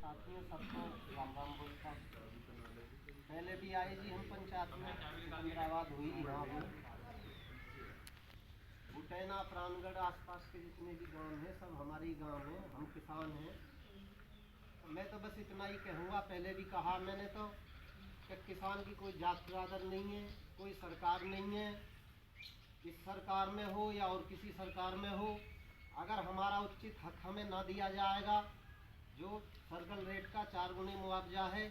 साथियों, सबको राम राम बोलता। पहले भी आए जी हम पंचायत में, सिकंदराबाद हुई यहाँ हुई, बुटैना प्राणगढ़ आसपास के जितने भी गांव हैं सब हमारे ही गांव हैं, हम किसान हैं। तो मैं तो बस इतना ही कहूँगा, पहले भी कहा मैंने तो कि किसान की कोई जात बिरादर नहीं है, कोई सरकार नहीं है, इस सरकार में हो या और किसी सरकार में हो, अगर हमारा उचित हक हमें ना दिया जाएगा, जो सर्कल रेट का 4 गुने मुआवजा है,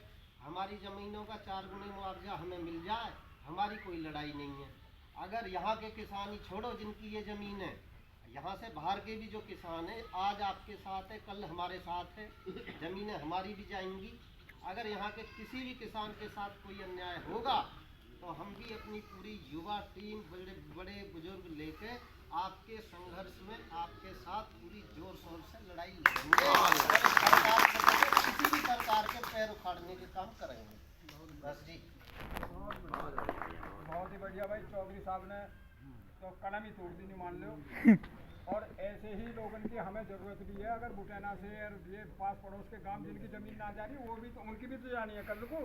हमारी ज़मीनों का 4 गुने मुआवजा हमें मिल जाए, हमारी कोई लड़ाई नहीं है। अगर यहाँ के किसान ही छोड़ो जिनकी ये ज़मीन है, यहाँ से बाहर के भी जो किसान हैं, आज आपके साथ है, कल हमारे साथ है, ज़मीनें हमारी भी जाएंगी। अगर यहाँ के किसी भी किसान के साथ कोई अन्याय होगा तो हम भी अपनी पूरी युवा टीम, बड़े बड़े बुजुर्ग लेके आपके संघर्ष में आपके साथ पूरी जोर शोर से लड़ाई लड़ेंगे। किसी भी सरकार के पैर उखाड़ने के काम करेंगे। बस जी, बहुत ही बढ़िया भाई। चौधरी साहब ने तो कलम ही तोड़ दी, नहीं मान लो। और ऐसे ही लोगों की हमें ज़रूरत भी है। अगर बुटैना से और ये पास पड़ोस के गांव जिनकी ज़मीन ना जा रही, वो भी तो उनकी भी तो जानी है कल को।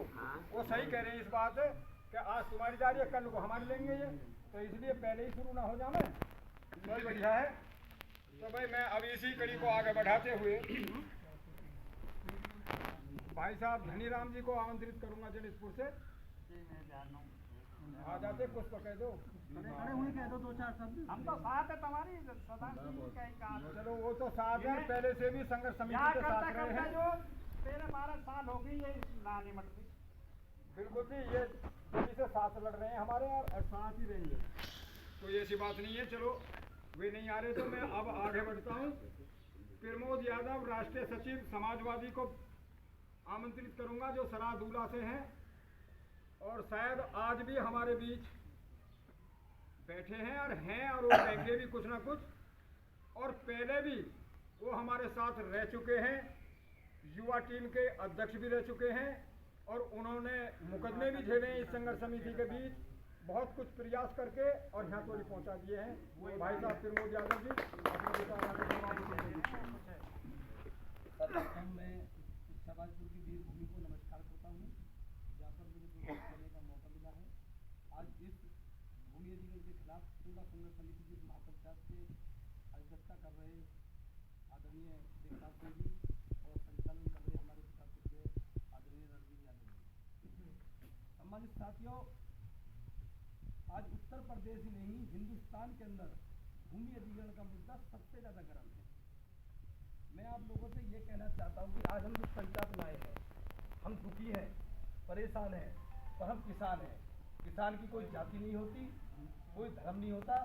वो सही कह रहे हैं इस बात कि आज तुम्हारी जा रही है, कल को हमारी लेंगे ये, तो इसलिए पहले ही शुरू ना हो जाए। बहुत बढ़िया है। तो भाई मैं अब इसी कड़ी को आगे बढ़ाते हुए भाई साहब धनीराम जी को आमंत्रित करूंगा जनितपुर से। आ जाते, कुछ तो कह दो, खड़े हुए कह दो 2-4 शब्द। हम तो साथ है तुम्हारी सदा। चलो वो तो साथ है, पहले से भी संघर्ष समिति के साथ रहे हैं। जो 13-12 साल हो गई ये लाने मटती। बिल्कुल जी, ये इसी से साथ लड़ रहे हैं हमारे और साथ ही रहेंगे, कोई ऐसी बात नहीं है। चलो वे नहीं आ रहे तो मैं अब आगे बढ़ता हूँ। प्रमोद यादव राष्ट्रीय सचिव समाजवादी को आमंत्रित करूंगा, जो सरादूला से हैं और शायद आज भी हमारे बीच बैठे हैं और वो कहेंगे भी कुछ ना कुछ। और पहले भी वो हमारे साथ रह चुके हैं, युवा टीम के अध्यक्ष भी रह चुके हैं और उन्होंने मुकदमे भी झेले इस संघर्ष समिति के बीच, बहुत कुछ प्रयास करके और यहाँ तक पहुँचा दिए हैं। वो भाई साहब प्रमोद यादव जी मैं शाहबाजपुर की वीर भूमि को नमस्कार करता हूँ, जहाँ पर मुझे प्रोग्राम करने का मौका मिला है। आज इस भूमि अधिग्रहण के खिलाफ पूरा संघर्ष समिति की महापंचायत के अध्यक्षता कर रहे आदरणीय देवनाथ सिंह जी और संचालन कर रहे हमारे पितापुर के आदरणीय रणवीर यादव जी। सम्मानित साथियों, आज उत्तर प्रदेश ही नहीं हिंदुस्तान के अंदर भूमि अधिग्रहण का मुद्दा सबसे ज़्यादा गर्म है। मैं आप लोगों से ये कहना चाहता हूँ कि आज हम जिस पंचायत में आए हैं, हम दुखी हैं, परेशान हैं, और हम किसान हैं। किसान की कोई जाति नहीं होती, कोई धर्म नहीं होता,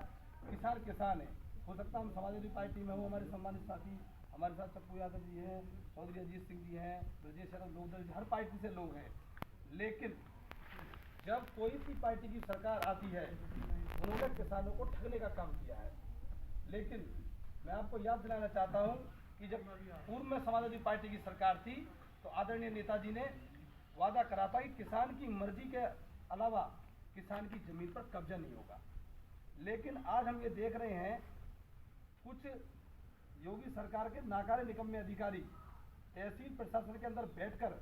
किसान किसान है। हो सकता हम समाजवादी पार्टी में हो, हमारे सम्मानित साथी हमारे साथ चप्पू यादव जी हैं, चौधरी अजीत सिंह जी हैं, ब्रजेश यादव, लोकदल, हर पार्टी से लोग हैं। लेकिन जब कोई सी पार्टी की सरकार आती है, उन्होंने किसानों को ठगने का काम किया है। लेकिन मैं आपको याद दिलाना चाहता हूँ कि जब पूर्व में समाजवादी पार्टी की सरकार थी तो आदरणीय नेताजी ने वादा करा था कि किसान की मर्जी के अलावा किसान की जमीन पर कब्जा नहीं होगा। लेकिन आज हम ये देख रहे हैं, कुछ योगी सरकार के नाकारे निकम्मे अधिकारी तहसील प्रशासन के अंदर बैठकर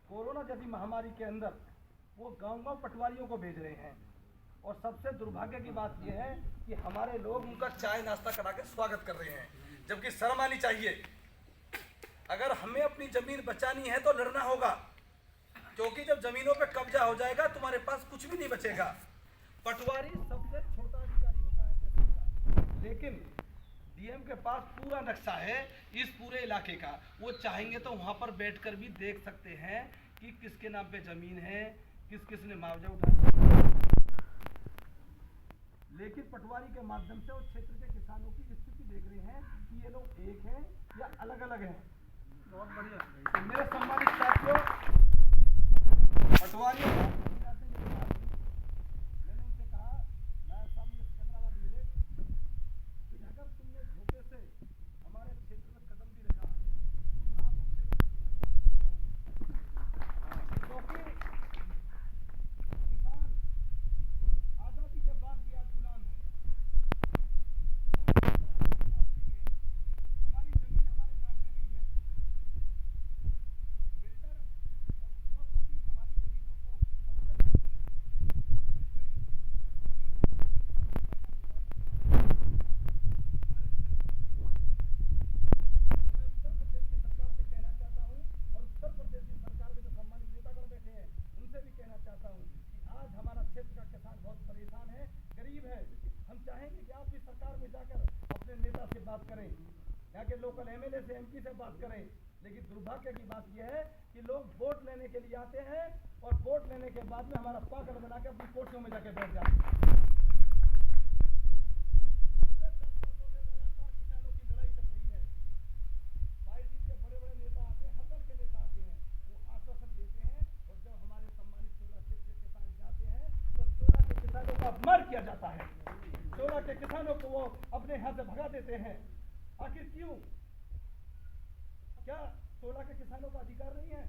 कोरोना जैसी महामारी के अंदर वो गांव-गांव पटवारियों को भेज रहे हैं। और सबसे दुर्भाग्य की बात यह है कि हमारे लोग उनका चाय नाश्ता करा के स्वागत कर रहे हैं, जबकि शर्म आनी चाहिए। अगर हमें अपनी जमीन बचानी है तो लड़ना होगा, क्योंकि जब जमीनों पे कब्जा हो जाएगा तुम्हारे पास कुछ भी नहीं बचेगा। पटवारी सबसे छोटा अधिकारी होता है तहसील का, लेकिन डीएम के पास पूरा नक्शा है इस पूरे इलाके का। वो चाहेंगे तो वहाँ पर बैठकर भी देख सकते हैं कि किसके नाम पे जमीन है, किस किस ने मुआवजा उठाया। लेकिन पटवारी के माध्यम से उस क्षेत्र के किसानों की स्थिति देख रहे हैं कि ये लोग एक हैं या अलग अलग हैं। बहुत बढ़िया। तो मेरे सम्मानित साथियों, पटवारी मैंने उनसे कहा, नायब साहब मुझे सिकंदराबाद मिले, कि अगर तुमने धोखे से हमारे क्षेत्र में कदम भी रखा, आप हमसे क्योंकि किसान आज़ादी के बाद भी आज गुलाम है। हमारी जमीन हमारे नाम पे नहीं है। करीब है। हम चाहेंगे कि आप भी सरकार में जाकर अपने नेता से बात करें, यहाँ के लोकल एमएलए से, एमपी से बात करें। लेकिन दुर्भाग्य की बात यह है कि लोग वोट लेने के लिए आते हैं और वोट लेने के बाद में हमारा पागल बना के अपनी कोठियों में जाके बैठ जाते हैं। किसानों की लड़ाई चल रही है, 22 दिन के बड़े बड़े नेता आते हैं, हर दल के नेता आते हैं, वो आश्वासन देते हैं, और जब हमारे सम्मानित 16 क्षेत्र के किसान जाते हैं तो 16 के किसानों का अपमान किया जाता है। 16 के किसानों को वो अपने यहाँ से भगा देते हैं। आखिर क्यों? क्या 16 के किसानों का अधिकार नहीं है?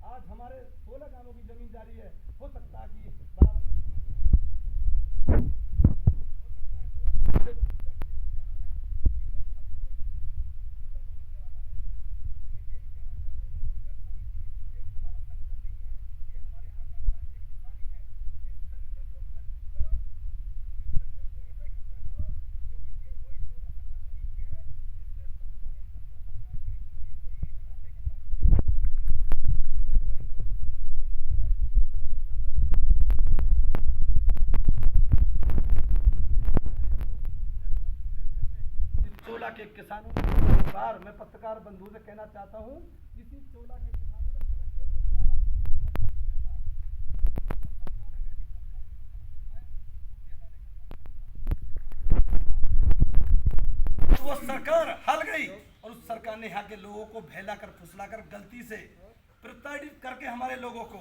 आज हमारे 16 गांवों की जमीन जारी है, हो सकता है कि के किसानों को बार मैं पत्रकार बंधु से कहना चाहता हूं, इसी 16 के किसानों ने वो सरकार हाल गई और उस सरकार ने यहाँ के लोगों को बहलाकर फुसलाकर गलती से प्रताड़ित करके हमारे लोगों को,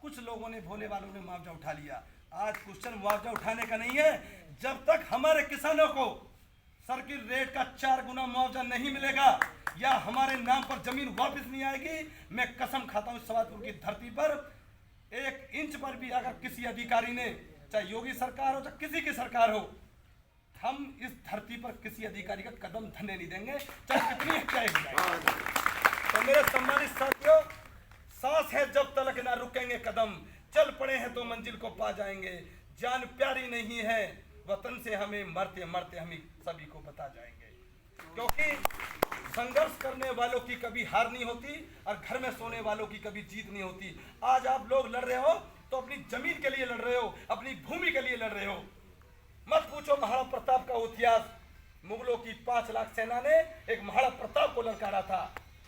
कुछ लोगों ने, भोले वालों ने मुआवजा उठा लिया। आज क्वेश्चन मुआवजा उठाने का नहीं है, जब तक हमारे किसानों को सर्किल रेट का 4 गुना मुआवजा नहीं मिलेगा या हमारे नाम पर जमीन वापस नहीं आएगी, मैं कसम खाता हूं सवादपुर की धरती पर 1 इंच पर भी अगर किसी अधिकारी ने, चाहे योगी सरकार हो चाहे किसी की सरकार हो, हम इस धरती पर किसी अधिकारी का कदम धरने नहीं देंगे, चाहे कितनी हत्याएं हो जाए। तो मेरे सम्मानित साथियों, सांस है जब तक ना रुकेंगे कदम, चल पड़े हैं तो मंजिल को पा जाएंगे। जान प्यारी नहीं है वतन से हमें, मरते मरते हम सभी को बता जाएंगे। क्योंकि संघर्ष करने वालों की कभी हार नहीं होती और घर में सोने वालों की कभी जीत नहीं होती। आज आप लोग लड़ रहे हो तो अपनी जमीन के लिए लड़ रहे हो, अपनी भूमि के लिए लड़ रहे हो। मत पूछो महाराणा प्रताप का इतिहास। मुगलों की 5 लाख सेना ने एक महाराणा प्रताप को ललकारा था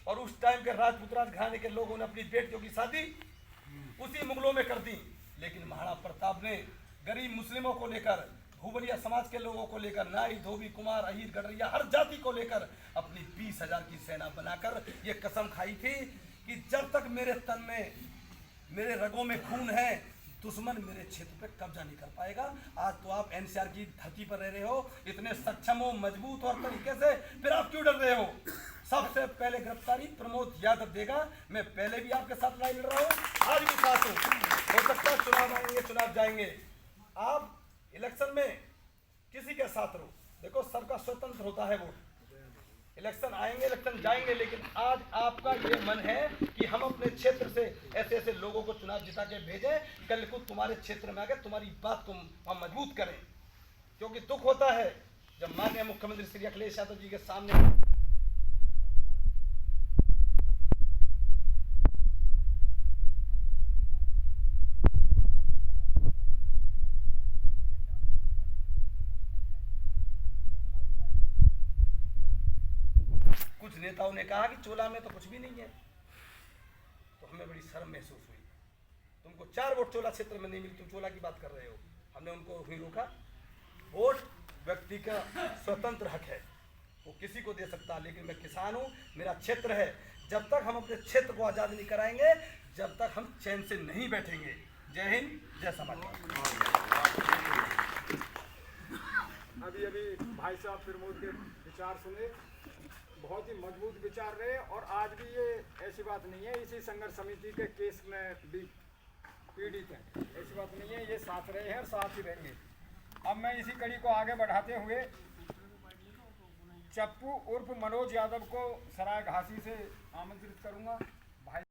और उस टाइम के राजपूत राजघराने के लोगों ने अपनी बेटियों की शादी उसी मुगलों में कर दी। लेकिन महाराणा प्रताप ने गरीब मुस्लिमों को लेकर, भूबलिया समाज के लोगों को लेकर, नाई, धोबी, कुमार, अहीर, गडरिया, हर जाति को लेकर अपनी 20,000 की सेना बनाकर ये कसम खाई थी कि जब तक मेरे तन में, मेरे रगों में खून है, दुश्मन मेरे क्षेत्र पे कब्जा नहीं कर पाएगा। आज तो आप एनसीआर की धरती पर रह रहे हो, इतने सक्षम हो, मजबूत और तरीके से, फिर आप क्यों डर रहे हो? सबसे पहले गिरफ्तारी प्रमोद यादव देगा। मैं पहले भी आपके साथ लड़ाई लड़ रहा हूँ, आज भी साथ हूँ। हो सकता है चुनाव आएंगे, चुनाव जाएंगे, आप इलेक्शन में किसी के साथ रहो, देखो सबका स्वतंत्र होता है वोट। इलेक्शन आएंगे, इलेक्शन जाएंगे, लेकिन आज आपका ये मन है कि हम अपने क्षेत्र से ऐसे ऐसे लोगों को चुनाव जिता के भेजें, कल को तुम्हारे क्षेत्र में आकर तुम्हारी बात को हम मजबूत करें। क्योंकि दुख होता है जब माननीय मुख्यमंत्री श्री अखिलेश यादव जी के सामने कुछ नेताओं ने कहा कि चोला में तो कुछ भी नहीं है, तो हमें बड़ी शर्म महसूस हुई। तुमको 4 वोट चोला क्षेत्र में नहीं मिली, तुम चोला की बात कर रहे हो। हमने उनको ही रोका। वोट व्यक्ति का स्वतंत्र हक है, वो किसी को दे सकता है, लेकिन मैं किसान हूँ, मेरा क्षेत्र है। जब तक हम अपने क्षेत्र को आज़ाद नहीं कराएंगे, जब तक हम चैन से नहीं बैठेंगे। जय हिंद, जय समाज। अभी भाई साहब प्रमोद के विचार सुने, बहुत ही मजबूत विचार रहे और आज भी ये ऐसी बात नहीं है इसी संघर्ष समिति के केस में भी पीड़ित हैं, ऐसी बात नहीं है, ये साथ रहे हैं और साथ ही रहेंगे। अब मैं इसी कड़ी को आगे बढ़ाते हुए चप्पू उर्फ मनोज यादव को सराय घासी से आमंत्रित करूंगा।